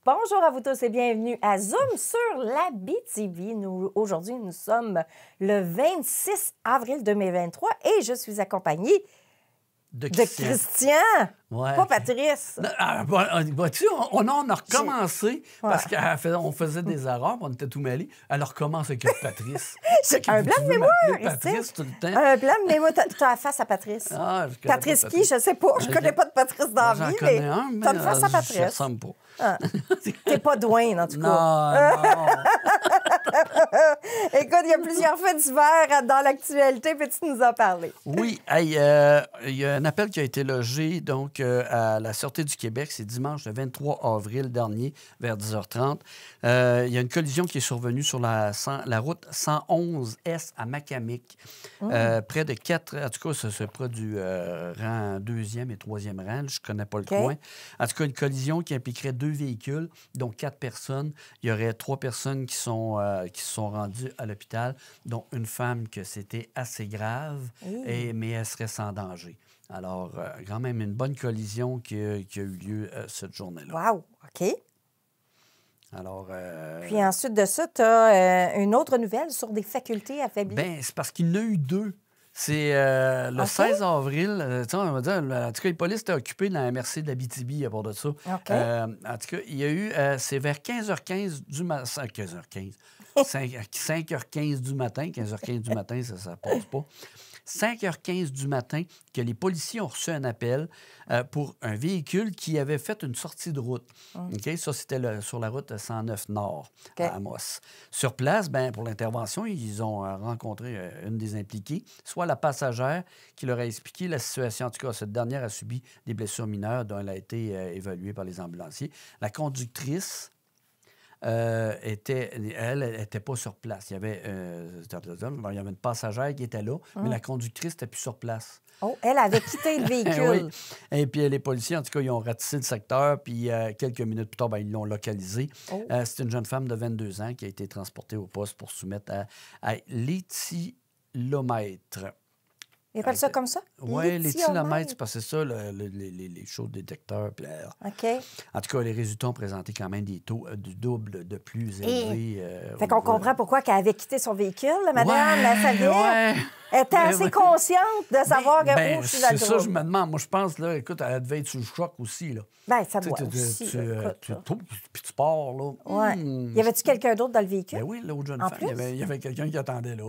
Bonjour à vous tous et bienvenue à Zoom sur l'Abitibi. Aujourd'hui, nous sommes le 26 avril 2023 et je suis accompagnée de Christian, ouais. pas Patrice. Vois-tu, on a recommencé parce qu'on faisait des erreurs, on était tout mêlés. Elle recommence avec Patrice. Un blanc de mémoire, Patrice tout le temps. Un blanc de mémoire. Tu as la face à Patrice. Ah, Patrice qui? Je sais pas. Je connais pas de Patrice dans la vie, mais tu as une face à Patrice. Je ressemble pas. Ah. T'es pas Dwayne, en tout cas. Non. Écoute, il y a plusieurs faits divers dans l'actualité. Peux-tu nous en parler? Oui. Il y a un appel qui a été logé donc, à la Sûreté du Québec. C'est dimanche le 23 avril dernier, vers 10h30. Il y a une collision qui est survenue sur la route 111S à Macamic. Près de 4... En tout cas, c'est près du rang 2e et 3e rang. Je ne connais pas le coin. En tout cas, une collision qui impliquerait 2 véhicules, donc 4 personnes. Il y aurait 3 personnes qui se sont rendues à l'hôpital, dont une femme que c'était assez grave, mais elle serait sans danger. Alors, quand même une bonne collision qui a eu lieu cette journée-là. Wow! OK. Alors, Puis ensuite de ça, tu as une autre nouvelle sur des facultés affaiblies. Bien, c'est parce qu'il y en a eu 2. C'est le 16 avril. On va dire, en tout cas, les polices étaient occupés dans la MRC d'Abitibi à bord de ça. En tout cas, il y a eu, c'est vers 15h15 du matin. 15h15. 5h15 du matin. 15h15 du matin, ça passe pas. 5h15 du matin que les policiers ont reçu un appel pour un véhicule qui avait fait une sortie de route. Ça, c'était sur la route 109 Nord à Amos. Sur place, pour l'intervention, ils ont rencontré une des impliquées, soit la passagère qui leur a expliqué la situation. En tout cas, cette dernière a subi des blessures mineures dont elle a été évaluée par les ambulanciers. La conductrice... elle n'était pas sur place. Il y avait une passagère qui était là, mais la conductrice n'était plus sur place. Oh, elle avait quitté le véhicule. Oui. Et puis les policiers, en tout cas, ils ont ratissé le secteur, puis quelques minutes plus tard, ils l'ont localisée. C'est une jeune femme de 22 ans qui a été transportée au poste pour soumettre à l'éthylomètre. Ils appellent ça comme ça? Oui, l'éthylomètre, c'est parce que c'est ça, les chauds détecteurs. Puis, OK. En tout cas, les résultats ont présenté quand même des taux du double de plus élevés. Fait qu'on comprend pourquoi qu'elle avait quitté son véhicule, madame, la savait. Elle était assez consciente de savoir que je suis dans le c'est ça, je me demande. Moi, je pense, là, écoute, elle devait être sous le choc aussi, là. Ça doit aussi. Puis tu pars, là. Oui. Y avait-tu quelqu'un d'autre dans le véhicule? Oui, l'autre jeune femme. Il y avait quelqu'un qui attendait là.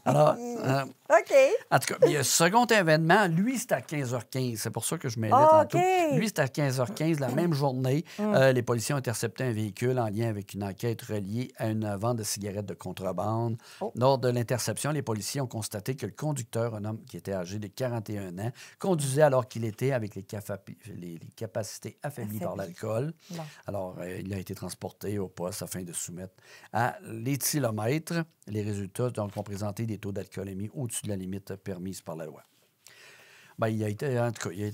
Alors, OK. En tout cas, il y a ce second événement, lui, c'était à 15h15. C'est pour ça que je m'aidais tantôt. Lui, c'était à 15h15, la même journée. Les policiers ont intercepté un véhicule en lien avec une enquête reliée à une vente de cigarettes de contrebande. Lors de l'interception, les policiers ont constaté que le conducteur, un homme qui était âgé de 41 ans, conduisait alors qu'il était avec les capacités affaiblies par l'alcool. Alors, il a été transporté au poste afin de soumettre à l'éthylomètre. Les résultats ont présenté des taux d'alcoolémie au-dessus de la limite permise par la loi. Il a été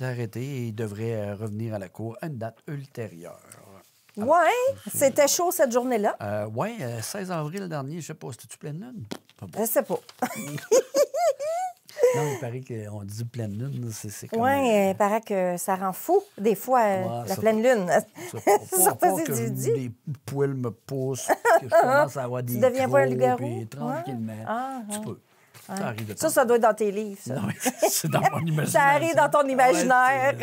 arrêté et il devrait revenir à la cour à une date ultérieure. Oui, c'était chaud cette journée-là. Oui, 16 avril dernier, je ne sais pas, c'était-tu pleine lune? Je ne sais pas. Non, il paraît qu'on dit pleine lune, c'est comme... Oui, il paraît que ça rend fou, des fois, la pleine lune. Pas que des poils me poussent, que je commence à avoir des tu deviens pas un loup-garou? Puis tranquillement, tu peux. Ça arrive de temps. Ça doit être dans tais livres, ça. Non, c'est dans mon imaginaire. Ça arrive dans ton imaginaire.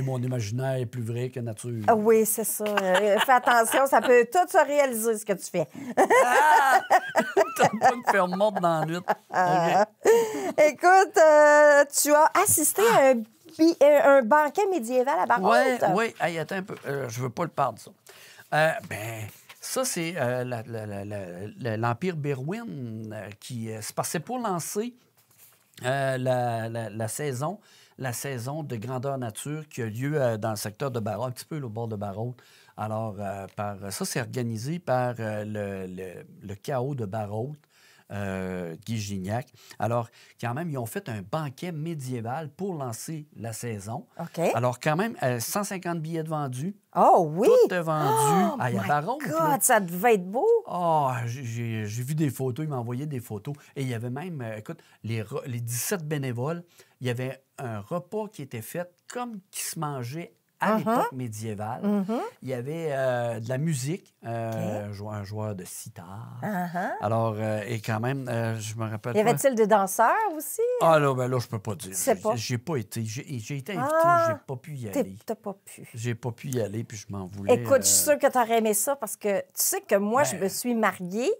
Mon imaginaire est plus vrai que nature. Ah oui, c'est ça. Fais attention, ça peut tout se réaliser, ce que tu fais. T'as pas me faire mordre dans la nuit. Okay. Écoute, tu as assisté à un banquet médiéval à Barrault. Oui. Hey, attends un peu. Je veux pas le parler de ça. Ça, c'est l'Empire Berwyn qui se passait pour lancer la saison de grandeur nature qui a lieu dans le secteur de Barrault, un petit peu au bord de Barrault. Alors, ça, c'est organisé par le chaos de Barrault. Guy Gignac. Alors, quand même, ils ont fait un banquet médiéval pour lancer la saison. Alors, quand même, 150 billets de vendus. Oh oui! Tout est vendu à Barrault. Oh my God, ça devait être beau! J'ai vu des photos, ils m'ont envoyé des photos. Et il y avait même, les 17 bénévoles, il y avait un repas qui était fait comme qui se mangeait à l'époque médiévale. Il y avait de la musique, un joueur de sitar. Alors, et quand même, je me rappelle Y avait-il des danseurs aussi? Ah là, ben là, je peux pas dire. Pas. J'ai pas été. J'ai été invité, j'ai pas pu y aller. T'as pas pu. J'ai pas pu y aller, puis je m'en voulais. Écoute, je suis sûre que tu aurais aimé ça parce que tu sais que moi, je me suis mariée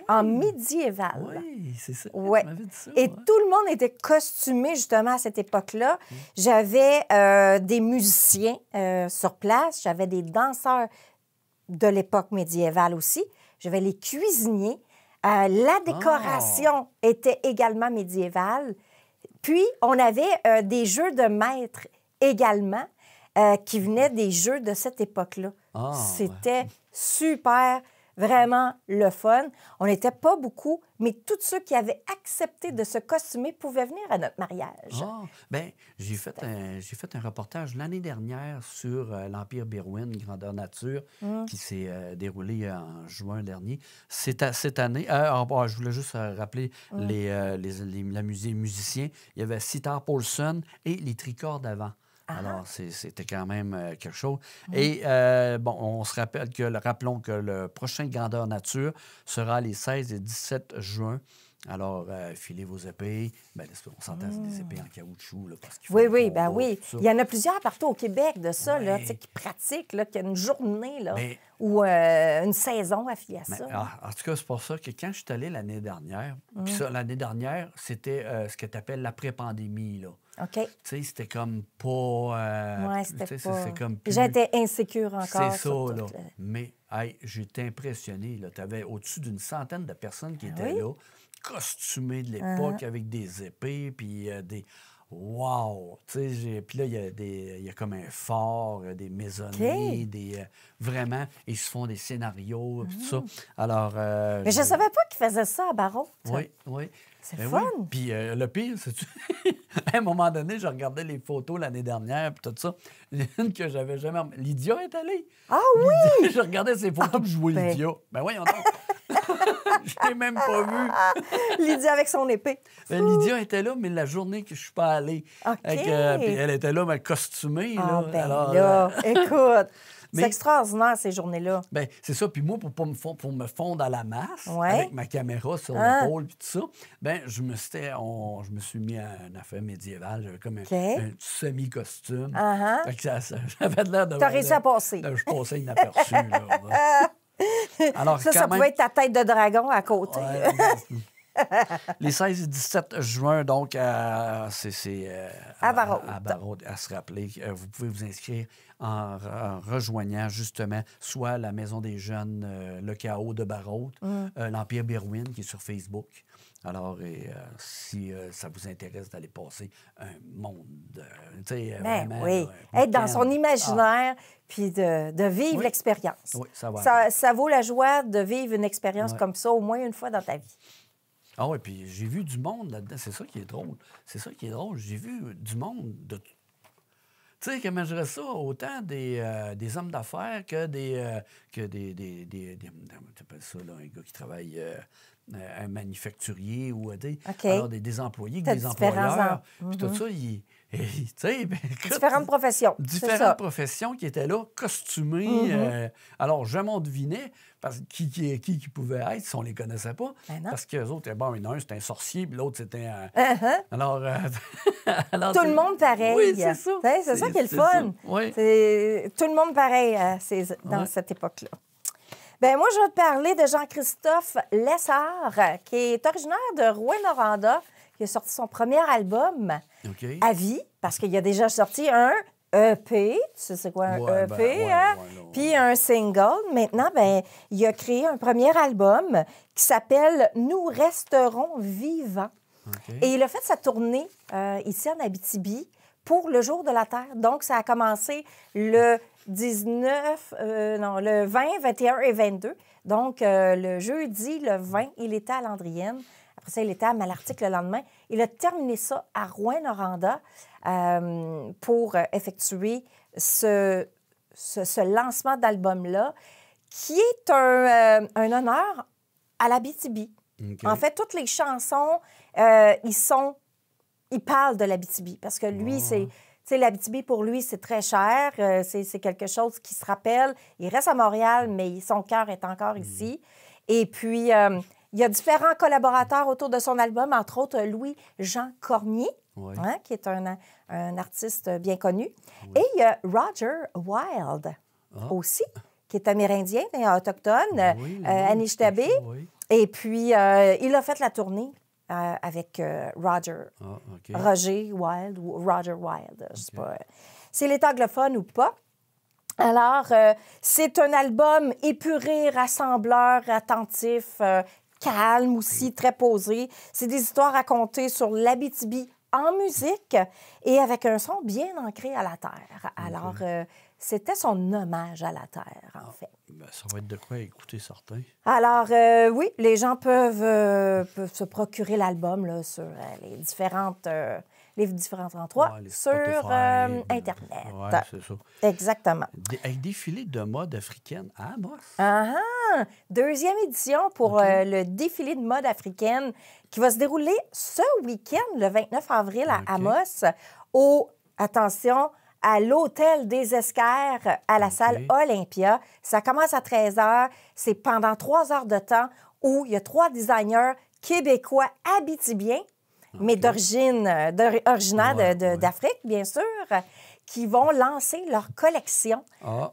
en médiéval. Oui, c'est ça. Ouais. Tu m'avais dit ça. Et tout le monde était costumé justement à cette époque-là. J'avais des musiciens sur place, j'avais des danseurs de l'époque médiévale aussi, j'avais les cuisiniers. La décoration était également médiévale. Puis, on avait des jeux de maître également qui venaient des jeux de cette époque-là. C'était super, vraiment le fun. On n'était pas beaucoup, mais tous ceux qui avaient accepté de se costumer pouvaient venir à notre mariage. Bien, j'ai fait un reportage l'année dernière sur l'Empire Berwyn, Grandeur Nature, qui s'est déroulé en juin dernier. Cette année, je voulais juste rappeler les musiciens. Il y avait Sitar Paulson et les Tricords d'avant. Alors, c'était quand même quelque chose. Et, on se rappelle rappelons que le prochain Grandeur Nature sera les 16 et 17 juin. Alors, filez vos épées. Bien, on s'entend, c'est des épées en caoutchouc. Là, parce qu'il faut oui. Il y en a plusieurs partout au Québec de ça, là, qui pratiquent, là, qui a une journée là, ou une saison affiliée à ça. En tout cas, c'est pour ça que quand je suis allé l'année dernière, puis ça, l'année dernière, c'était ce que tu appelles l'après-pandémie, là. OK. Tu sais, c'était comme pas... c'était pas... C'est comme plus... J'étais insécure encore. C'est ça, là. Mais, j'étais impressionné, là. Tu avais au-dessus d'une centaine de personnes qui étaient là, costumées de l'époque, avec des épées, puis des... Wow! Tu sais, puis là, il y a comme un fort, des maisonnées, vraiment, ils se font des scénarios, puis tout ça. Alors... Mais je ne savais pas qu'ils faisaient ça à Barrault. Oui. C'est fun! Oui. Puis le pire, c'est à un moment donné, je regardais les photos l'année dernière, puis tout ça. Une que j'avais jamais... Lydia est allée. Ah oui! Je regardais ses photos, puis je jouais Lydia. Ben voyons donc! Je l'ai même pas vue. Lydia avec son épée. Lydia était là, mais la journée que je suis pas allée. OK. Puis elle était là, mais costumée. Écoute... C'est extraordinaire, ces journées-là. Bien, c'est ça. Puis moi, pour me fondre à la masse, avec ma caméra sur l'épaule et tout ça, bien, je me suis mis à une affaire médiévale. J'avais comme un semi-costume. J'avais de l'air de... T'as réussi à passer. Je passais inaperçu, là. Alors, ça pouvait être ta tête de dragon à côté. Les 16 et 17 juin, donc, c'est à Barrault. À Barrault, à se rappeler. Vous pouvez vous inscrire en rejoignant justement soit la Maison des Jeunes, le Chaos de Barrault, l'Empire Berwyn qui est sur Facebook. Alors, si ça vous intéresse d'aller passer un monde, tu sais, vraiment... Oui, être dans son imaginaire, puis de vivre l'expérience. Oui, ça vaut la joie de vivre une expérience comme ça au moins une fois dans ta vie. Ah oui, puis j'ai vu du monde là-dedans. C'est ça qui est drôle. J'ai vu du monde de... Tu sais, comment je dirais ça? Autant des hommes d'affaires que des... tu appelles ça, là, un gars qui travaille... un manufacturier ou alors des employés, des employeurs. Puis tout ça, différentes professions. Différentes professions qui étaient là, costumées. Alors, je m'en devinais parce qui pouvait être si on ne les connaissait pas. Parce qu'eux autres, un, c'était un sorcier, puis l'autre, c'était un... Alors, tout le monde pareil. Oui, c'est ça. C'est ça qui est le fun. Oui. Tout le monde pareil dans cette époque-là. Bien, moi, je vais te parler de Jean-Christophe Lessard, qui est originaire de Rouyn-Noranda, qui a sorti son premier album à vie, parce qu'il a déjà sorti un EP. Tu sais c'est quoi un EP, puis un single. Maintenant, bien, il a créé un premier album qui s'appelle « Nous resterons vivants ». Et il a fait sa tournée ici en Abitibi pour le Jour de la Terre. Donc, ça a commencé le 20, 21 et 22. Donc, le jeudi, le 20, il était à Landrienne. Après ça, il était à Malartic le lendemain. Il a terminé ça à Rouyn-Noranda pour effectuer ce lancement d'album-là, qui est un honneur à l'Abitibi. En fait, toutes les chansons, ils parlent de l'Abitibi. Parce que lui, c'est... sais, l'Abitibi, pour lui, c'est très cher. C'est quelque chose qui se rappelle. Il reste à Montréal, mais son cœur est encore ici. Et puis, il y a différents collaborateurs autour de son album, entre autres Louis-Jean Cormier, qui est un artiste bien connu. Oui. Et il y a Roger Wilde aussi, qui est amérindien et autochtone, Anishinaabe. Oui. Et puis, il a fait la tournée avec Roger. Roger Wilde ou Roger Wilde, je sais pas. S'il est anglophone ou pas. Alors, c'est un album épuré, rassembleur, attentif, calme aussi, très posé. C'est des histoires racontées sur l'Abitibi en musique et avec un son bien ancré à la terre. Alors, c'était son hommage à la terre, en fait. Ben, ça va être de quoi écouter certains. Alors, oui, les gens peuvent se procurer l'album là, sur les différents endroits sur Internet. Oui, c'est ça. Exactement. Avec défilé de mode africaine à Amos. Deuxième édition pour le défilé de mode africaine qui va se dérouler ce week-end, le 29 avril, à Amos, attention, à l'Hôtel des Esquerres, à la salle Olympia. Ça commence à 13h. C'est pendant 3 heures de temps où il y a 3 designers québécois abitibiens, mais originaires d'Afrique, bien sûr, qui vont lancer leur collection.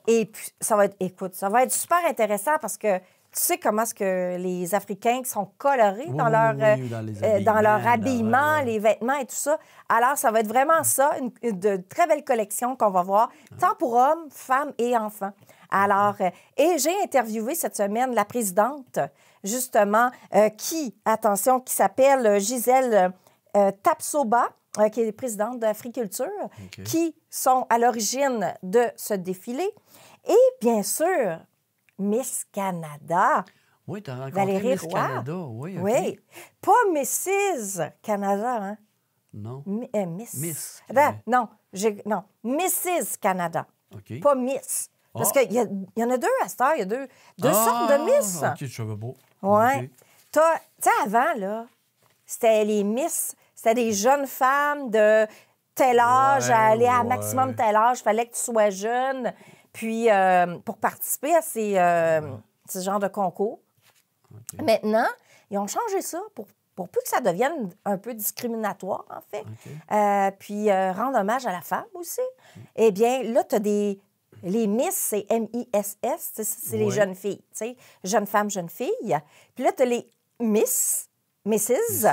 Et puis, ça va être super intéressant parce que tu sais comment est-ce que les Africains sont colorés dans leur habillement, les vêtements et tout ça. Alors, ça va être vraiment ça, de très belle collection qu'on va voir, tant pour hommes, femmes et enfants. Alors, et j'ai interviewé cette semaine la présidente, justement, qui s'appelle Gisèle Tapsoba, qui est présidente d'Africulture, qui sont à l'origine de ce défilé. Et bien sûr, Miss Canada. Oui, tu as rencontré Valérie Miss Roy. Canada. Oui, oui. Pas Mrs. Canada, hein? Non. Miss. Non, Mrs. Canada. Pas Miss. Parce qu'il y en a 2 à cette heure. Il y a deux sortes de Miss. OK, je savais pas. Oui. Tu sais, avant, là, c'était les Miss. C'était des jeunes femmes de tel âge à aller à maximum tel âge. Il fallait que tu sois jeune. Puis, pour participer à ce genre de concours. Maintenant, ils ont changé ça pour plus que ça devienne un peu discriminatoire, en fait. Puis, rendre hommage à la femme aussi. Eh bien, là, tu as les Miss, c'est M-I-S-S, c'est les jeunes filles, tu sais, jeunes femmes, jeunes filles. Puis là, tu as les Mrs.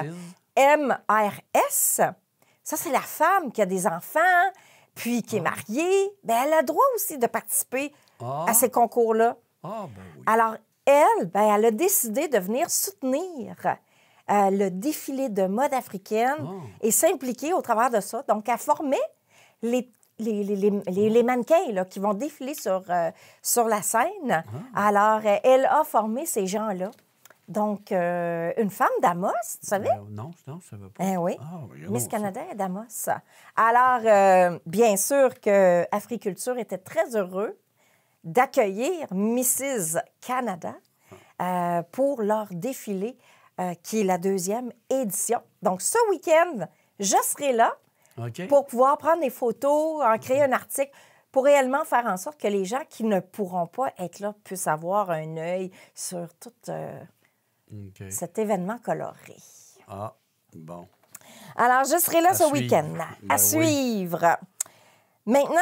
M-R-S. Ça, c'est la femme qui a des enfants, puis qui est mariée. Bien, elle a le droit aussi de participer à ces concours-là. Ben oui. Alors, elle a décidé de venir soutenir le défilé de mode africaine et s'impliquer au travers de ça. Donc, elle formait les mannequins là, qui vont défiler sur la scène. Alors, elle a formé ces gens-là. Donc, une femme d'Amos, tu savais? Non, je ne savais pas. Oui. Miss Canada est d'Amos. Alors, bien sûr que Africulture était très heureux d'accueillir Mrs. Canada pour leur défilé, qui est la 2e édition. Donc, ce week-end, je serai là pour pouvoir prendre des photos, en créer un article, pour réellement faire en sorte que les gens qui ne pourront pas être là puissent avoir un œil sur tout cet événement coloré. Bon. Alors, je serai là ce week-end. À suivre. Maintenant,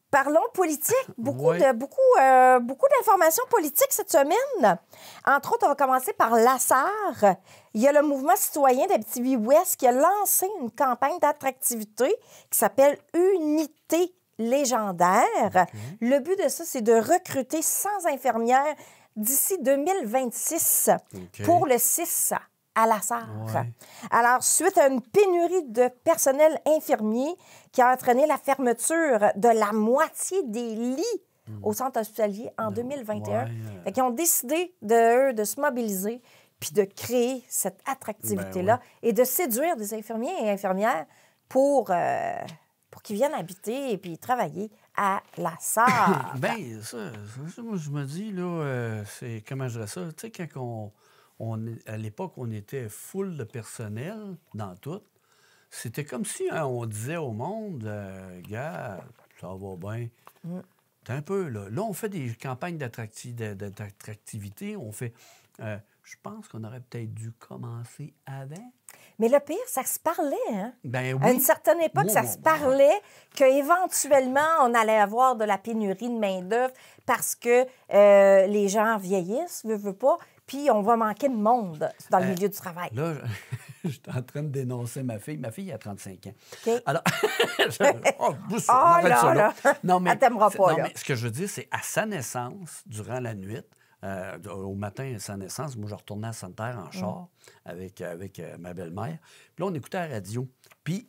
parlons politique. Beaucoup d'informations politiques cette semaine. Entre autres, on va commencer par l'ASAR. Il y a le mouvement citoyen d'Abitibi-Ouest qui a lancé une campagne d'attractivité qui s'appelle Unité légendaire. Le but de ça, c'est de recruter 100 infirmières d'ici 2026 pour le 6 à l'ASAR. Alors, suite à une pénurie de personnel infirmier qui a entraîné la fermeture de la moitié des lits au centre hospitalier en 2021, ils ont décidé de se mobiliser puis de créer cette attractivité-là et de séduire des infirmiers et infirmières pour qu'ils viennent habiter et puis travailler à l'ASAR. Bien, ça, moi, je me dis, là, c'est, comment je dirais ça, tu sais, quand à l'époque, on était full de personnel dans tout, c'était comme si on disait au monde, gars, ça va bien. T'es un peu, là. Là, on fait des campagnes d'attractivité. On fait... je pense qu'on aurait peut-être dû commencer avant. Mais le pire, ça se parlait, hein? Ben oui. À une certaine époque, ça se parlait qu'éventuellement, on allait avoir de la pénurie de main-d'œuvre parce que les gens vieillissent, veut pas, puis on va manquer de monde dans le milieu du travail. Là, je suis en train de dénoncer ma fille. Ma fille a 35 ans. OK. Alors, on arrête ça là. Non, mais, elle t'aimera pas, là. Mais ce que je veux dire, c'est à sa naissance, durant la nuit, au matin à sa naissance, moi, je retournais à Sainte-Terre en char avec ma belle-mère. Puis là, on écoutait la radio. Puis,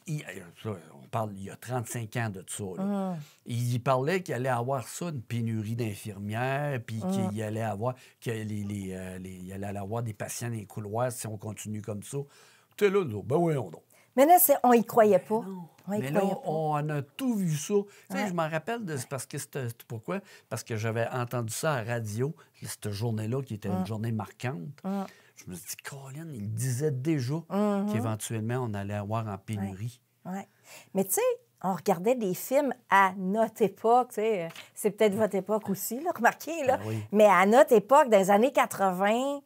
on parle il y a 35 ans de ça. Là. Il parlait qu'il allait avoir ça, une pénurie d'infirmières, puis qu'il allait avoir, il allait avoir des patients dans les couloirs si on continue comme ça. Tu es là, ben oui, on. Mais là, on y croyait pas. Mais là, on a tout vu ça. Tu sais, je m'en rappelle, parce que c'était pourquoi? Parce que j'avais entendu ça à la radio, cette journée-là, qui était une journée marquante. Je me suis dit, Colin, il disait déjà qu'éventuellement, on allait avoir en pénurie. Ouais. Mais tu sais, on regardait des films à notre époque, tu sais, c'est peut-être votre époque aussi, là, remarquez, là. Oui. Mais à notre époque, dans les années 80,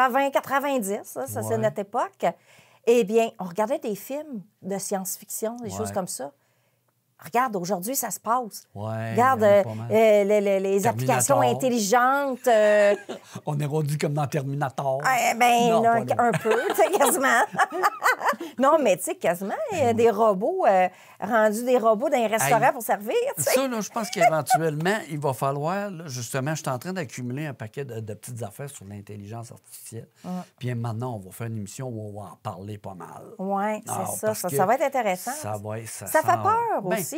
90, ça c'est notre époque. Eh bien, on regardait des films de science-fiction, des choses comme ça. Regarde, aujourd'hui, ça se passe. Regarde, les applications intelligentes. On est rendu comme dans Terminator. Bien, là, un peu, tu sais, quasiment. Non, mais tu sais, quasiment, il y a des robots, rendus des robots dans les restaurants pour servir, tu sais. Ça, là, je pense qu'éventuellement, il va falloir, là, justement, je suis en train d'accumuler un paquet de petites affaires sur l'intelligence artificielle. Puis maintenant, on va faire une émission où on va en parler pas mal. Oui, c'est ça. Ça va être intéressant. Ça fait peur aussi.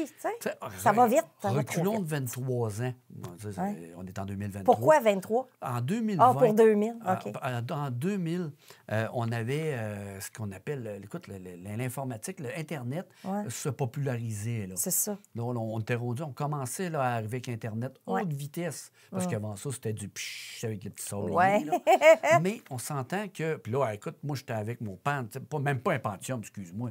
Ça va vite. Reculons de 23 ans. On est en 2023. Pourquoi 23? En 2020. Ah, pour 2000, OK. En 2000, on avait ce qu'on appelle, écoute, l'informatique, l'Internet se popularisait. C'est ça. Là, on était rendu, on commençait là, à arriver avec Internet haute vitesse. Parce qu'avant ça, c'était du pshhh avec les petits sabliers. Mais on s'entend que... Puis là, écoute, moi, j'étais avec mon même pas un Pentium, excuse-moi.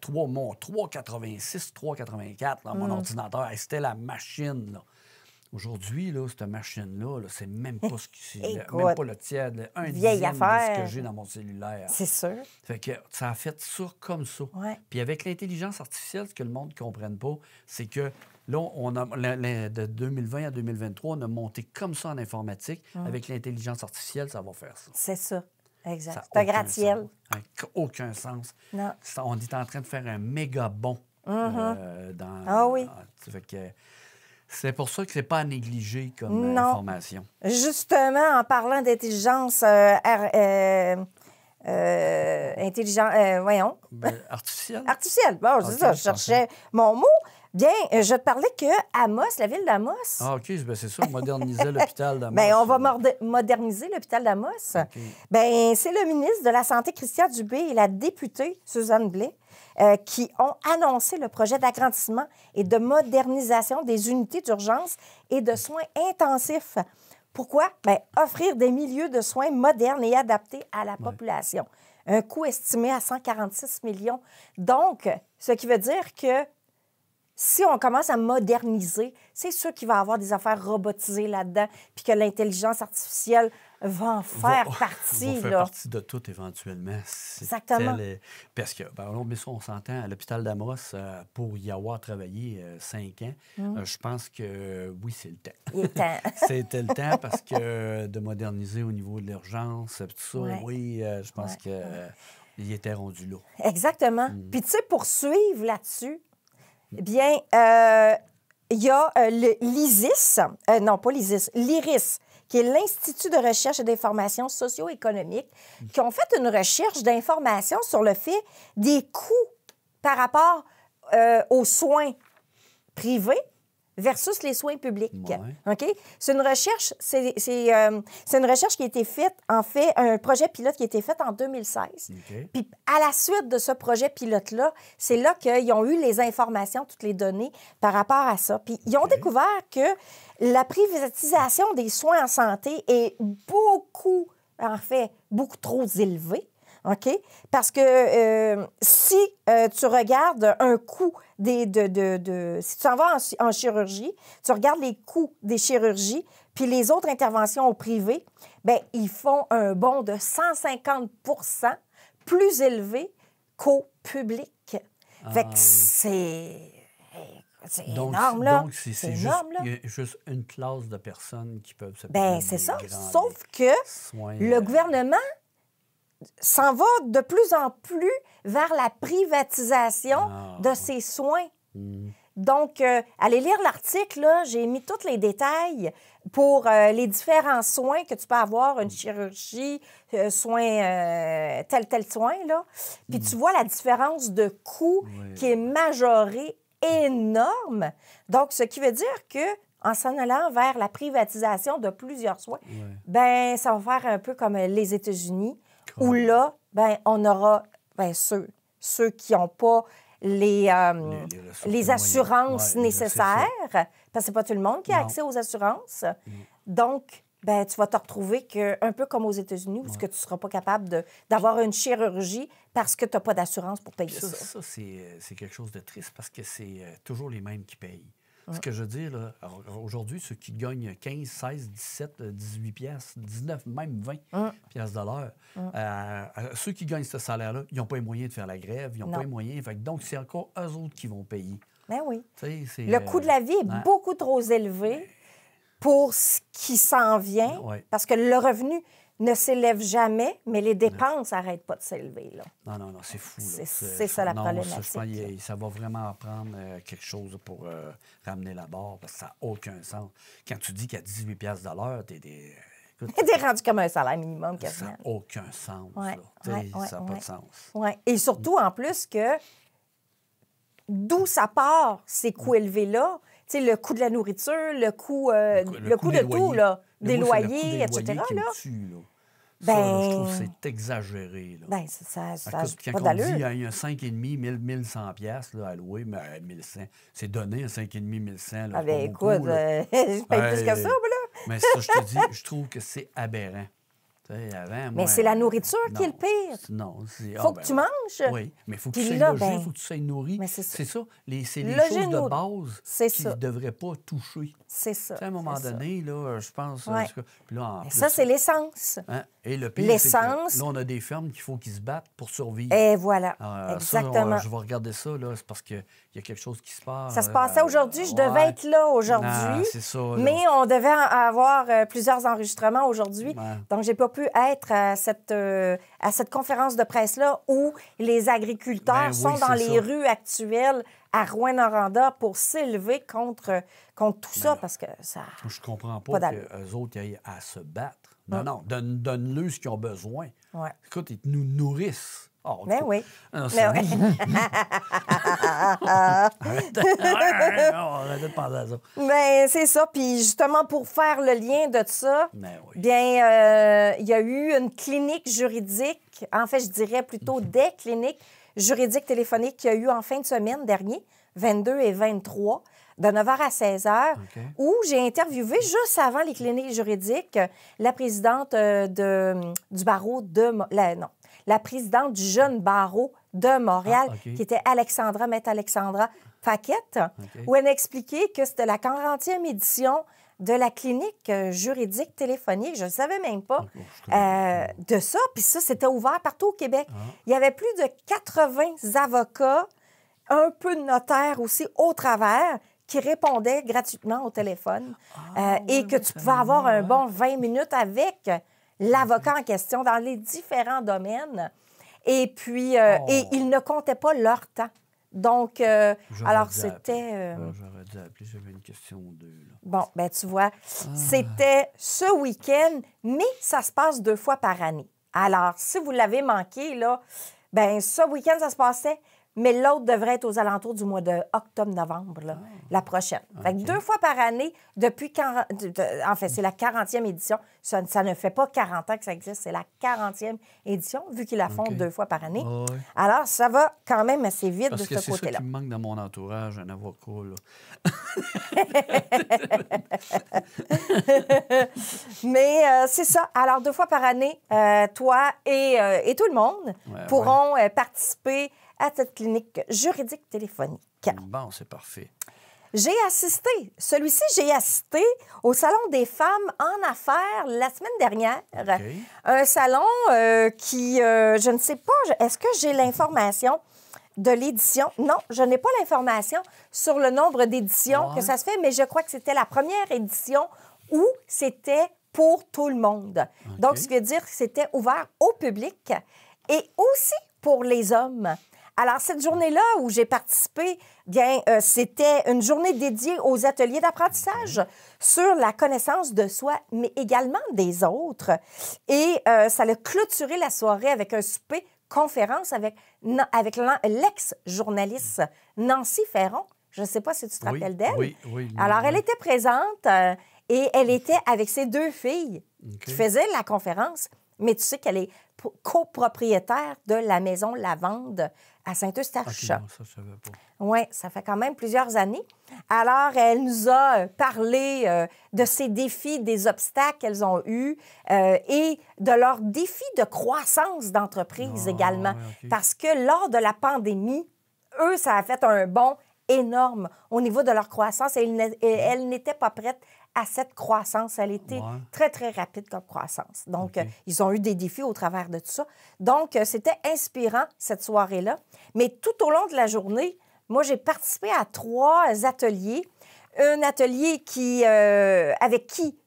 Mon 386, 384, là, mon ordinateur. C'était la machine, là. Aujourd'hui, là, cette machine-là, là, c'est même pas ce qui même pas le tiers, un dixième de ce que j'ai dans mon cellulaire. C'est sûr. Fait que ça a fait ça comme ça. Puis avec l'intelligence artificielle, ce que le monde ne comprenne pas, c'est que là, on a de 2020 à 2023, on a monté comme ça en informatique. Avec l'intelligence artificielle, ça va faire ça. C'est ça. Exact. C'est un gratte-ciel. Aucun sens. Non. On est en train de faire un méga bond fait que c'est pour ça que c'est pas à négliger comme information. Justement, en parlant d'intelligence artificielle. Artificielle. Bon, c'est ça, je cherchais mon mot. Bien, je te parlais que Amos, la ville d'Amos... Ah, OK, c'est ça, moderniser l'hôpital d'Amos. Bien, on va moderniser l'hôpital d'Amos. Okay. Bien, c'est le ministre de la Santé, Christian Dubé, et la députée, Suzanne Blais, qui ont annoncé le projet d'agrandissement et de modernisation des unités d'urgence et de soins intensifs. Pourquoi? Bien, offrir des milieux de soins modernes et adaptés à la population. Un coût estimé à 146 millions. Donc, ce qui veut dire que si on commence à moderniser, c'est sûr qu'il va y avoir des affaires robotisées là-dedans, puis que l'intelligence artificielle va en faire partie. Va faire partie de tout éventuellement. Exactement. Parce que, mais ça, on s'entend, à l'hôpital d'Amos, pour y avoir travaillé 5 ans, je pense que oui, c'est le temps. Il est temps. C'était le temps parce que de moderniser au niveau de l'urgence, tout ça, je pense qu'il était rendu là. Exactement. Puis tu sais, pour suivre là-dessus, bien, il y a l'ISIS, non, pas l'ISIS, l'IRIS, qui est l'Institut de recherche et d'information socio-économique, qui ont fait une recherche d'information sur le fait des coûts par rapport aux soins privés versus les soins publics. OK? C'est une recherche, c'est une recherche qui a été faite, en fait, un projet pilote qui a été fait en 2016. Puis à la suite de ce projet pilote-là, c'est là qu'ils ont eu les informations, toutes les données par rapport à ça. Puis ils ont découvert que la privatisation des soins en santé est beaucoup trop élevée. OK? Parce que si tu regardes un coût si tu en vas en chirurgie, tu regardes les coûts des chirurgies, puis les autres interventions au privé, bien, ils font un bond de 150 plus élevé qu'au public. Fait que c'est énorme, là. Donc, c'est énorme, là. Juste une classe de personnes qui peuvent se bien, c'est ça. Sauf que le gouvernement s'en va de plus en plus vers la privatisation de ces soins. Donc, allez lire l'article, là, j'ai mis tous les détails pour les différents soins que tu peux avoir, une chirurgie, soins, tel soin, là. Puis tu vois la différence de coût qui est majorée énorme. Donc, ce qui veut dire que en s'en allant vers la privatisation de plusieurs soins, ben ça va faire un peu comme les États-Unis, où là, ben on aura ceux qui n'ont pas les assurances nécessaires, parce que c'est pas tout le monde qui a accès aux assurances. Donc, ben tu vas te retrouver un peu comme aux États-Unis, où tu ne seras pas capable d'avoir une chirurgie parce que tu n'as pas d'assurance pour payer ça. Ça, c'est quelque chose de triste parce que c'est toujours les mêmes qui payent. Ce que je veux dire, là, aujourd'hui, ceux qui gagnent 15, 16, 17, 18 piastres, 19, même 20 piastres de l'heure, ceux qui gagnent ce salaire-là, ils n'ont pas les moyens de faire la grève, ils n'ont pas les moyens. Fait que donc, c'est encore eux autres qui vont payer. Ben oui. Le coût de la vie est beaucoup trop élevé pour ce qui s'en vient, parce que le revenu ne s'élève jamais, mais les dépenses n'arrêtent pas de s'élever. Là. Non, c'est fou. C'est ça la problématique. Ça va vraiment prendre quelque chose pour ramener la barre, parce que ça n'a aucun sens. Quand tu dis qu'à 18 piastres de l'heure, t'es rendu comme un salaire minimum quasiment. Ça n'a aucun sens. Ça n'a pas de sens. Ouais. Et surtout, en plus, que d'où ça part, ces coûts élevés-là, tu sais, le coût de la nourriture, le coût de tout, là, des loyers, etc. Ça, je trouve que c'est exagéré. Là. Bien, ça quand on dit qu'il y a un 5,5, 1100 piastres à louer, mais 1100, c'est donné un 5,5, 1100. Là, bien, écoute, je paye plus que ça, là. Mais ça, je te dis, je trouve que c'est aberrant. Mais c'est la nourriture qui est le pire. Non. Il faut que tu manges. Oui, mais il faut que tu sois logé, il faut que tu sois nourri. C'est ça. C'est les choses de base qu'ils ne devraient pas toucher. C'est ça. À un moment donné, là, je pense... Puis là, en plus, ça, c'est l'essence. Hein? Et le pire, c'est que là, on a des fermes qu'il faut qu'ils se battent pour survivre. Et voilà, exactement. Ça, je vais regarder ça, là, c'est parce qu'il y a quelque chose qui se passe. Ça se passait aujourd'hui. Je devais être là aujourd'hui. C'est ça. Mais on devait avoir plusieurs enregistrements aujourd'hui. Donc, j'ai pas pu être à cette conférence de presse-là où les agriculteurs sont dans les rues actuelles à Rouyn-Noranda pour s'élever contre tout ça, parce que ça... Je comprends pas qu'eux autres aient à se battre. Non, donne-le ce qu'ils ont besoin. Écoute, ils nous nourrissent. Mais oui. Arrête de penser à ça. Bien, c'est ça. Puis justement, pour faire le lien de ça, bien, il y a eu une clinique juridique, en fait, je dirais plutôt des cliniques juridiques téléphoniques qu'il y a eu en fin de semaine dernier, 22 et 23, de 9h à 16h, où j'ai interviewé, juste avant les cliniques juridiques, la présidente du barreau de... la présidente du jeune barreau de Montréal, qui était Maître Alexandra Paquette, où elle expliquait que c'était la 40e édition de la clinique juridique téléphonique. Je ne savais même pas de ça. Puis ça, c'était ouvert partout au Québec. Il y avait plus de 80 avocats, un peu de notaires aussi au travers, qui répondaient gratuitement au téléphone et que tu pouvais avoir un bon 20 minutes avec l'avocat en question dans les différents domaines. Et puis, et ils ne comptaient pas leur temps. Donc, alors c'était... J'aurais dû appeler, j'avais une question ou deux. Là. Bon, bien, tu vois, c'était ce week-end, mais ça se passe 2 fois par année. Alors, si vous l'avez manqué, là, bien, ce week-end, ça se passait mais l'autre devrait être aux alentours du mois de octobre-novembre, la prochaine. Fait que 2 fois par année, depuis 40... En fait, c'est la 40e édition. Ça ne fait pas 40 ans que ça existe, c'est la 40e édition, vu qu'ils la font 2 fois par année. Ouais. Alors, ça va quand même assez vite Parce de que ce côté-là. c'est ça qui me manque dans mon entourage, un avocat, là. Mais c'est ça. Alors, 2 fois par année, toi et tout le monde pourront participer à cette clinique juridique téléphonique. Bon, c'est parfait. J'ai assisté au Salon des femmes en affaires la semaine dernière. Okay. Un salon qui, je ne sais pas, est-ce que j'ai l'information de l'édition? Non, je n'ai pas l'information sur le nombre d'éditions que ça se fait, mais je crois que c'était la première édition où c'était pour tout le monde. Okay. Donc, ce qui veut dire que c'était ouvert au public et aussi pour les hommes. Alors, cette journée-là où j'ai participé, bien, c'était une journée dédiée aux ateliers d'apprentissage sur la connaissance de soi, mais également des autres. Et ça a clôturé la soirée avec un souper conférence avec l'ex-journaliste Nancy Ferron. Je ne sais pas si tu te rappelles d'elle. Oui. Alors, elle était présente et elle était avec ses 2 filles qui faisaient la conférence. Mais tu sais qu'elle est copropriétaire de la maison Lavande à Saint-Eustache. Non, ça, je savais pas. Oui, ça fait quand même plusieurs années. Alors, elle nous a parlé de ses défis, des obstacles qu'elles ont eus et de leurs défis de croissance d'entreprise également. Parce que lors de la pandémie, eux, ça a fait un bond énorme au niveau de leur croissance et elles n'étaient pas prêtes à cette croissance. Elle était très, très rapide comme croissance. Donc, ils ont eu des défis au travers de tout ça. Donc, c'était inspirant, cette soirée-là. Mais tout au long de la journée, moi, j'ai participé à 3 ateliers. Un atelier avec qui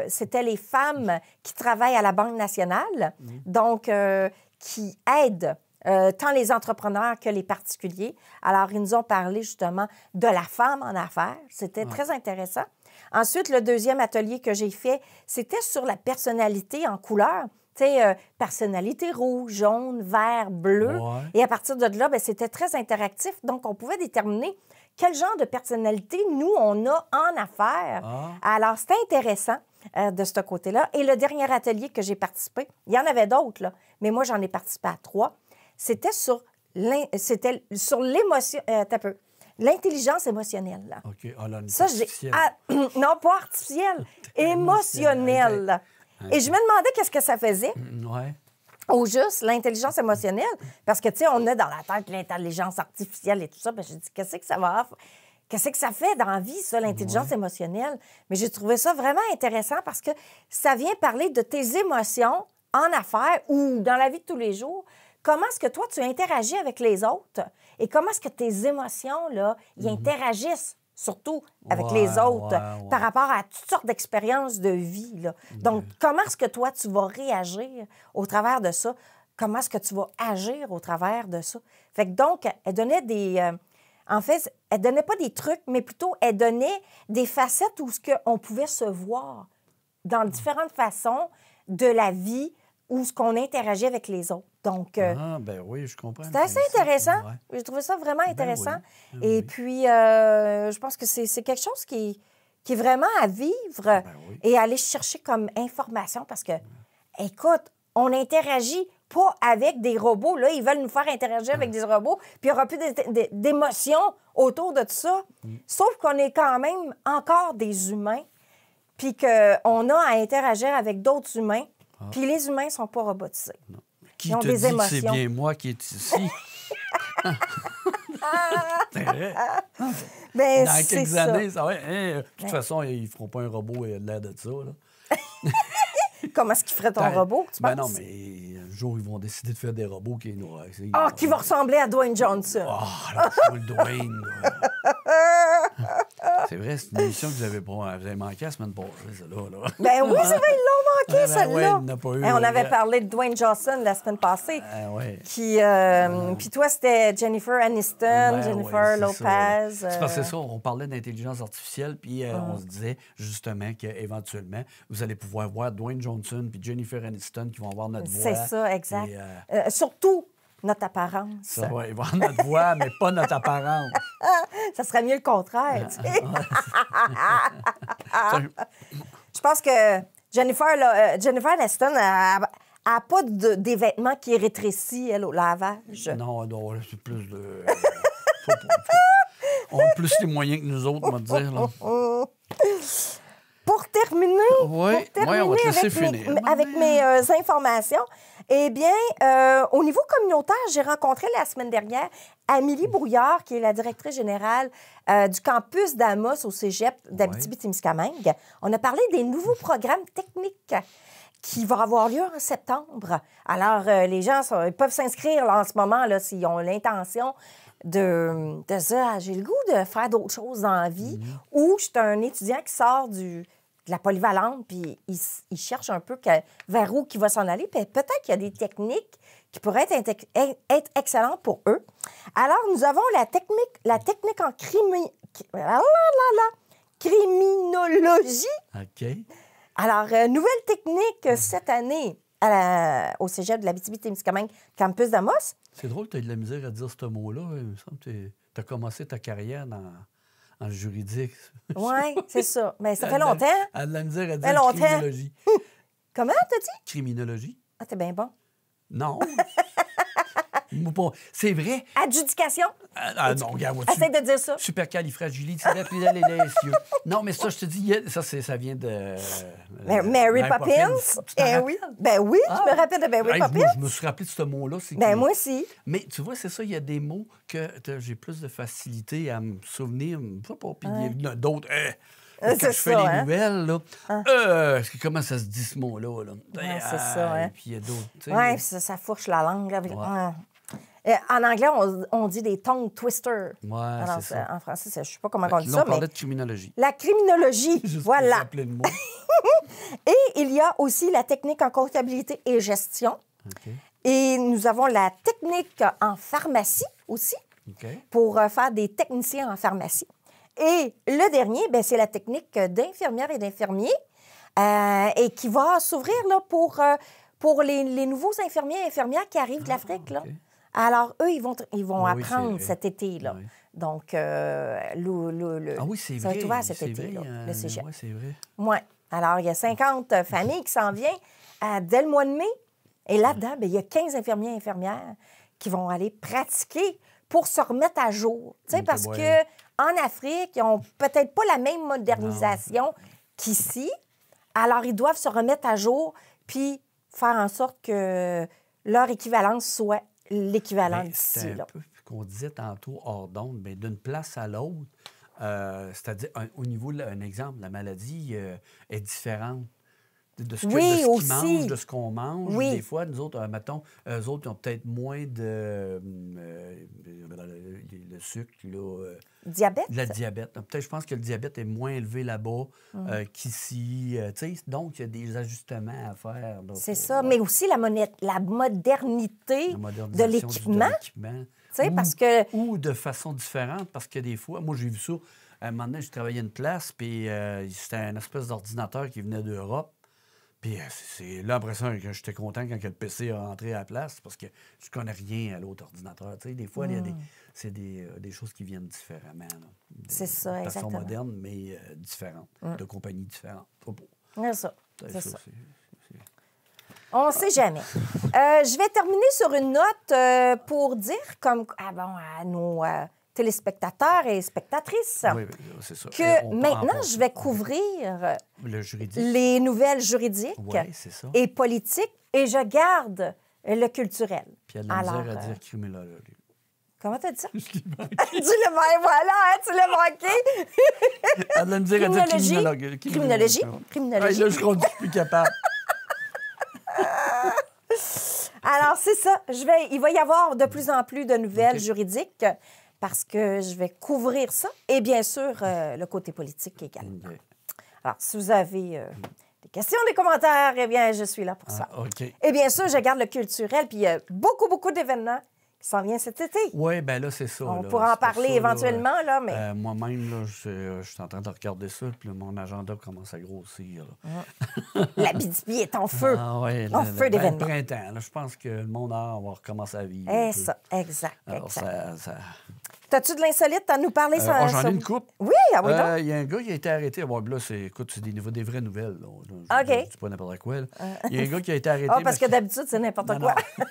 c'était les femmes qui travaillent à la Banque nationale, donc qui aident tant les entrepreneurs que les particuliers. Alors, ils nous ont parlé justement de la femme en affaires. C'était très intéressant. Ensuite, le deuxième atelier que j'ai fait, c'était sur la personnalité en couleur. Tu sais, personnalité rouge, jaune, vert, bleu. Et à partir de là, bien, c'était très interactif. Donc, on pouvait déterminer quel genre de personnalité nous, on a en affaires. Alors, c'était intéressant de ce côté-là. Et le dernier atelier que j'ai participé, il y en avait d'autres, là, mais moi, j'en ai participé à 3. C'était sur l'émotion... un peu. L'intelligence émotionnelle. Là. OK. Ah, là, ça, non, pas artificielle, émotionnelle. Et je me demandais qu'est-ce que ça faisait. Au juste, l'intelligence émotionnelle. Parce que, tu sais, on a dans la tête l'intelligence artificielle et tout ça. Bien, j'ai dit, qu'est-ce que ça va... Qu'est-ce que ça fait dans la vie, ça, l'intelligence émotionnelle? Mais j'ai trouvé ça vraiment intéressant parce que ça vient parler de tes émotions en affaires ou dans la vie de tous les jours. Comment est-ce que toi, tu interagis avec les autres et comment est-ce que tes émotions, là, y interagissent, surtout avec les autres, par rapport à toutes sortes d'expériences de vie, là. Donc, comment est-ce que toi, tu vas réagir au travers de ça? Comment est-ce que tu vas agir au travers de ça? Fait que donc, elle donnait des... en fait, elle donnait pas des trucs, mais plutôt, elle donnait des facettes où on pouvait se voir dans différentes façons de la vie où ce qu'on interagit avec les autres. Donc, ben oui, je comprends. C'était assez intéressant. J'ai trouvé ça vraiment intéressant. Et puis, je pense que c'est quelque chose qui est vraiment à vivre et à aller chercher comme information parce que, écoute, on interagit pas avec des robots. Là, ils veulent nous faire interagir avec des robots, puis il n'y aura plus d'émotions autour de tout ça. Sauf qu'on est quand même encore des humains, puis qu'on a à interagir avec d'autres humains, puis les humains ne sont pas robotisés. Non. Qui ils ont te des dit émotions. que c'est bien moi qui est ici? C'est vrai. Ben, dans quelques ça. années, ça va. De toute façon, ils ne feront pas un robot de l'air de ça. Là. Comment est-ce qu'ils feraient ton robot, tu penses? Non, mais un jour, ils vont décider de faire des robots qui nous... qui va ressembler à Dwayne Johnson. Là, le Dwayne. C'est vrai, c'est une émission que vous avez manquée la semaine passée, celle-là. Là. Ben oui, c'est vrai, ils l'ont manqué, celle-là. Il n'a pas eu, on avait parlé de Dwayne Johnson la semaine passée. Puis toi, c'était Jennifer Aniston, Jennifer Lopez. C'est parce que c'est ça, on parlait d'intelligence artificielle, puis on se disait justement qu'éventuellement, vous allez pouvoir voir Dwayne Johnson puis Jennifer Aniston qui vont avoir notre voix. C'est ça, exact. Surtout notre apparence. Ça va avoir notre voix, mais pas notre apparence. Ça serait mieux le contraire, tu sais. Je pense que Jennifer Aniston n'a pas des vêtements qui rétrécissent, elle, au lavage. Non, c'est plus de... On a plus les moyens que nous autres, on va dire. Là. Pour terminer, on va te laisser finir. Avec mes informations, eh bien, au niveau communautaire, j'ai rencontré la semaine dernière Amélie Brouillard, qui est la directrice générale du campus d'Amos au cégep d'Abitibi-Témiscamingue. On a parlé des nouveaux programmes techniques qui vont avoir lieu en septembre. Alors, les gens ils peuvent s'inscrire là, en ce moment là, s'ils ont l'intention de dire j'ai le goût de faire d'autres choses dans la vie, ou je suis un étudiant qui sort de la polyvalente, puis il cherche un peu vers où il va s'en aller. Puis peut-être qu'il y a des techniques qui pourraient être excellentes pour eux. Alors, nous avons la technique en criminologie. OK. Alors, nouvelle technique cette année au cégep de l'Abitibi-Témiscamingue, campus d'Amos. C'est drôle que tu aies de la misère à dire ce mot-là. Il me semble que tu as commencé ta carrière en juridique. Oui, c'est ça. Mais ça fait longtemps. Elle a de la misère à dire criminologie. Comment t'as dit? Criminologie. Ah, t'es bien bon. Non. C'est vrai. Adjudication. Non, regarde, essaie de dire ça. Supercalifragilisticexpialidocious. Non, mais ça, je te dis, ça vient de... Mary Poppins. Oui. Ben oui, je me rappelle de Mary Poppins. Je me suis rappelé de ce mot-là. Moi aussi. Mais tu vois, c'est ça, il y a des mots que j'ai plus de facilité à me souvenir. Puis il y a d'autres... Quand je fais les nouvelles, là, comment ça se dit ce mot-là? Là? C'est ça. Puis il y a d'autres. Oui, ça fourche la langue. Là. En anglais, on dit des tongue twisters. Oui, c'est ça. En français, je ne sais pas comment on dit ça. On parlait de criminologie. La criminologie, juste voilà. Pour le mot. Et il y a aussi la technique en comptabilité et gestion. Okay. Et nous avons la technique en pharmacie aussi, pour faire des techniciens en pharmacie. Et le dernier, c'est la technique d'infirmière et d'infirmier et qui va s'ouvrir là, pour les nouveaux infirmiers et infirmières qui arrivent de l'Afrique. Là. Alors, eux, ils vont apprendre cet été. Là. Oui. Donc, ça va être ouvert cet été, le cégep. Oui, c'est vrai. Oui. Alors, il y a 50 familles qui s'en viennent dès le mois de mai. Et là-dedans, il y a 15 infirmiers et infirmières qui vont aller pratiquer pour se remettre à jour. Parce qu'en Afrique, ils n'ont peut-être pas la même modernisation qu'ici. Alors, ils doivent se remettre à jour puis faire en sorte que leur équivalence soit l'équivalent d'ici. C'est un peu ce qu'on disait tantôt hors d'onde, mais d'une place à l'autre, c'est-à-dire au niveau, un exemple, la maladie est différente. De ce qu'ils mangent, de ce qu'on mange. Oui. Des fois, nous autres, mettons, eux autres, ils ont peut-être moins de... le sucre, là... Diabète? Le diabète. Peut-être, je pense que le diabète est moins élevé là-bas qu'ici. Donc, il y a des ajustements à faire. C'est ça, mais aussi la modernité de l'équipement. Parce que... Ou de façon différente, parce que des fois, moi, j'ai vu ça. À un moment donné, je travaillais à une place, puis c'était un espèce d'ordinateur qui venait d'Europe. Puis c'est là, après ça, que j'étais content quand le PC est rentré à la place, parce que je connais rien à l'autre ordinateur. Des fois, il y a des choses qui viennent différemment. C'est ça, de exactement. façon moderne, mais différente, de compagnies différentes. C'est ça. On ne sait jamais. Je vais terminer sur une note pour dire à nos téléspectateurs et spectatrices c'est ça. Que maintenant, je vais couvrir les nouvelles juridiques et politiques et je garde le culturel. Puis elle a de la misère à dire criminologie. Comment t'as dit ça? Je l'ai manqué. Tu l'as manqué. Elle a de la misère à dire criminologie. Là, je ne suis plus capable. Alors, c'est ça. Il va y avoir de plus en plus de nouvelles juridiques parce que je vais couvrir ça. Et bien sûr, le côté politique également. Alors, si vous avez des questions, des commentaires, eh bien, je suis là pour ça. Et bien sûr, je garde le culturel. Puis il y a beaucoup, beaucoup d'événements s'en vient cet été. Oui, bien là, c'est ça. On là. pourra en C'est pour parler ça, éventuellement, là, mais... moi-même, là, je suis en train de regarder ça, puis là, mon agenda commence à grossir. L'Abitibi est en feu. Ah oui, En feu d'événements. le printemps. Là, je pense que le monde va recommencer à vivre. Eh, un peu. ça, exact, Alors, exact. T'as-tu de l'insolite à nous parler? J'en ai une coupe. Oui, ah oui, donc. Il y a un gars qui a été arrêté. Bon, là, écoute, c'est des vraies nouvelles. Là. OK. Je dis pas n'importe quoi. Là. Il y a un gars qui a été arrêté. Ah, parce que d'habitude, c'est n'importe Non, quoi. non.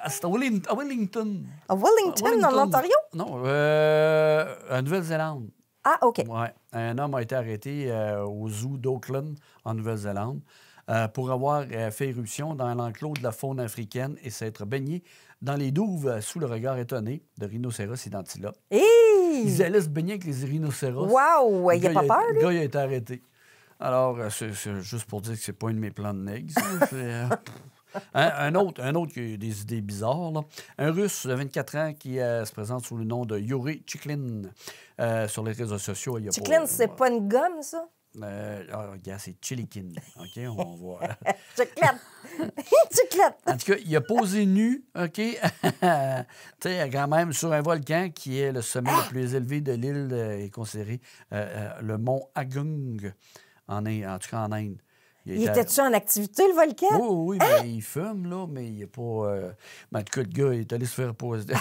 C'est à Wellington. À Wellington, dans l'Ontario? Non, en Nouvelle-Zélande. Ah, OK. Oui. Un homme a été arrêté au zoo d'Auckland, en Nouvelle-Zélande, pour avoir fait éruption dans l'enclos de la faune africaine et s'être baigné dans les douves sous le regard étonné de rhinocéros et d'antilopes. Ils allaient se baigner avec les rhinocéros. Wow! Il n'a pas peur, Le lui? gars, il a été arrêté. Alors, c'est juste pour dire que c'est pas un de mes plans de nègre. Un autre qui a des idées bizarres. Là. Un Russe de 24 ans qui se présente sous le nom de Yuri Chiklin sur les réseaux sociaux. Chiklin, c'est pas une gomme, ça? Regarde, c'est Chilikin. OK, on voit. Chiclette! Chiclette! En tout cas, il a posé nu, OK, tu sais, quand même, sur un volcan qui est le sommet le plus élevé de l'île et considéré le mont Agung, en tout cas en Inde. Il était-tu en activité, le volcan? Oui, mais il fume, là, mais il n'est pas... Mais en tout cas, le gars, il est allé se faire poser...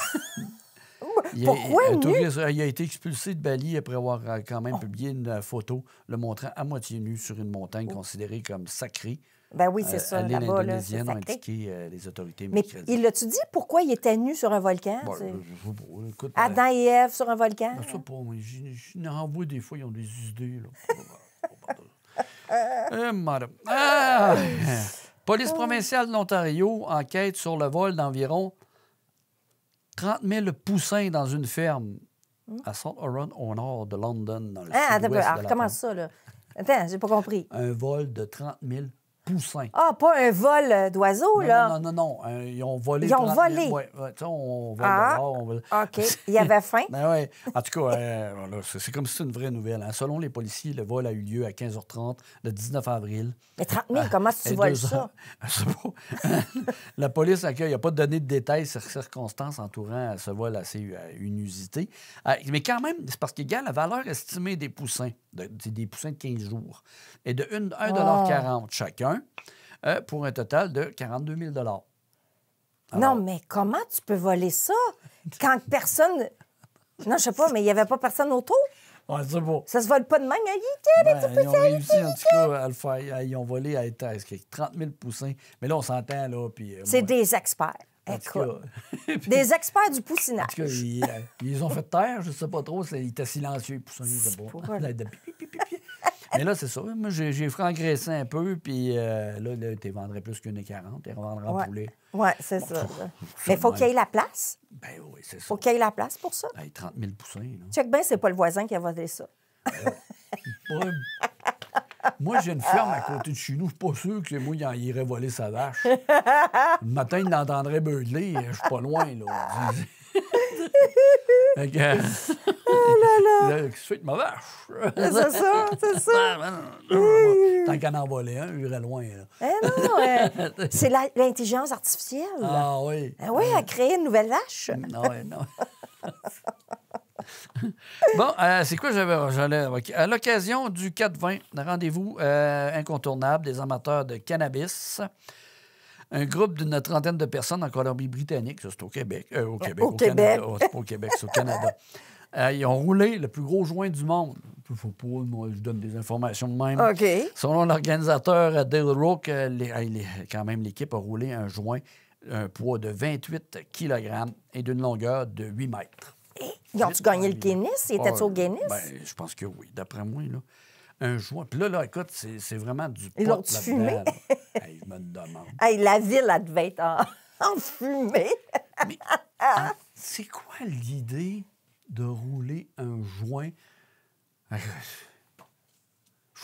Pourquoi nu? Il a été expulsé de Bali après avoir quand même publié une photo le montrant à moitié nu sur une montagne considérée comme sacrée. Ben oui, c'est ça, l'île là-bas, là, indonésienne c'est ont sacré. indiqué les autorités Mais mercredi. il l'a-tu dit pourquoi il était nu sur un volcan? Bon, je sais pas, écoute, Adam et Ève sur un volcan? je sais pas, moi, j'en vois des fois, ils ont des idées, là. Madame. Police provinciale de l'Ontario enquête sur le vol d'environ 30 000 poussins dans une ferme à St. Oran, au nord de London, dans le Attends, sud-ouest alors, de la comment France. ça, là? Attends, j'ai pas compris. Un vol de 30 000 poussins. Ah, pas un vol d'oiseaux, là? Non. Ils ont volé. Ils ont 30 000. volé? Ouais, tu sais, on vole Ah, dehors, on vole. OK. Il y avait faim? Ben ouais. En tout cas, là, c'est comme si c'était une vraie nouvelle. Hein. Selon les policiers, le vol a eu lieu à 15h30 le 19 avril. Mais 30 000, comment tu voles ça? Je sais pas. La police accueille, il n'y a pas de données de détails sur circonstances entourant ce vol assez inusité. Mais quand même, c'est parce qu'il y a la valeur estimée des poussins, des poussins de 15 jours, est de 1,40 $ chacun. Pour un total de 42 000 $. Non, mais comment tu peux voler ça quand personne... Non, je sais pas, mais il n'y avait pas personne autour? Ouais, c'est beau. Ça se vole pas de même. Ils ont réussi, en tout cas, à le faire. Ils ont volé à 30 000 poussins. Mais là, on s'entend, là, puis... C'est des experts. en tout Écoute, cas, des experts du en poussinage. tout cas, ils ont fait taire, je ne sais pas trop. Il était silencieux, les poussins, je sais pas. Mais là, c'est ça. Moi, j'ai engraissé un peu, puis là, tu ne vendrais plus qu'une 40, tu les revendras en poulet. Oui, c'est ça. Mais il faut qu'il y ait la place. Ben oui, c'est ça. Faut qu'il y ait la place pour ça. Hey, 30 000 poussins, là. Check bien, c'est pas le voisin qui a volé ça. Ouais. Moi, j'ai une ferme à côté de chez nous. Je suis pas sûr que c'est moi qui en irais voler sa vache. Le matin, il l'entendrait beugler. Je suis pas loin, là. Oh là là! Qu'est-ce que tu fais de ma vache? C'est ça, c'est ça. Tant qu'à en voler un, il irait loin, là. Eh non, c'est l'intelligence artificielle. Ah oui. Ah oui, à créer une nouvelle vache. Non, ouais, non. Bon, c'est quoi j'allais... À l'occasion du 4-20, un rendez-vous incontournable des amateurs de cannabis, un groupe d'une trentaine de personnes en Colombie-Britannique, ça c'est au Québec, au Canada. Oh, c'est pas au Québec, c'est au Canada. Ils ont roulé le plus gros joint du monde. Faut pas, moi, je donne des informations de même. OK. Selon l'organisateur Dale Rook, quand même, l'équipe a roulé un joint, un poids de 28 kg et d'une longueur de 8 mètres. Ils ont-tu gagné le Guinness? Étais-tu au Guinness? Ben, je pense que oui, d'après moi, là. Un joint. Puis là, écoute, c'est vraiment du pot Ils l'ont-tu là-dedans, fumé? là. Hey, je me demande. Hey, la ville, elle devait être en fumée. Mais c'est quoi l'idée de rouler un joint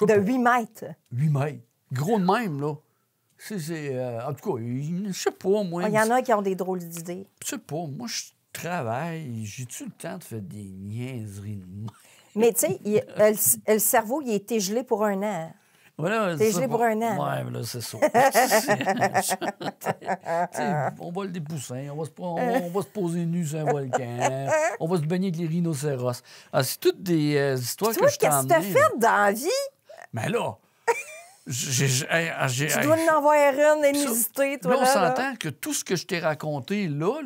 De 8 mètres. 8 mètres? Gros de même, là. En tout cas, je sais pas, moi. Il y en a qui ont des drôles d'idées. Je sais pas, moi, je travaille. J'ai-tu le temps de faire des niaiseries de même? Mais tu sais, le cerveau, il a été gelé pour 1 an. Voilà, T'es gelé pour un an. Oui, là, c'est ça. On vole des poussins, on va se poser nu sur un volcan, on va se baigner avec les rhinocéros. Ah, c'est toutes des histoires que je t'ai emmenées. Qu'est-ce que tu as fait dans la vie? Mais là... tu dois en avoir une et visiter, toi, là. On s'entend que tout ce que je t'ai raconté là,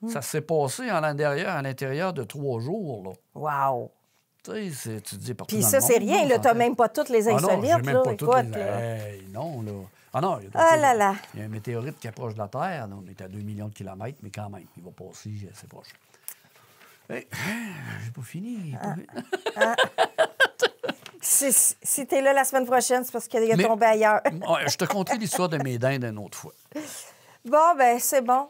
ça s'est passé à l'intérieur de 3 jours. Là. Wow! Tu sais, tu te dis partout puis dans ça, le monde, c'est rien. Là, t'as même pas toutes les insolites. Non, j'ai même pas toutes les... là. Hey, non, là. Ah non, il y a un météorite qui approche de la Terre. On est à 2 millions de kilomètres, mais quand même, il va passer assez proche. Hey, j'ai pas fini. Si t'es là la semaine prochaine, c'est parce qu'il a tombé ailleurs. Je te conterai l'histoire de mes dindes une autre fois. Bon, ben c'est bon.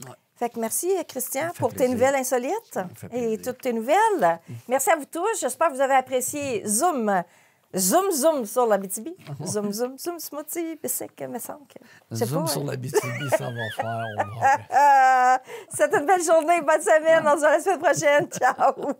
Ouais. Fait que merci, Christian, pour plaisir. tes nouvelles insolites et toutes tes nouvelles. Merci à vous tous. J'espère que vous avez apprécié Zoom. Zoom sur l'Abitibi. Zoom smoothie, bicycle, me semble. Zoom sur l'Abitibi, ça va faire. C'est une belle journée, bonne semaine. On se voit la semaine prochaine. Ciao!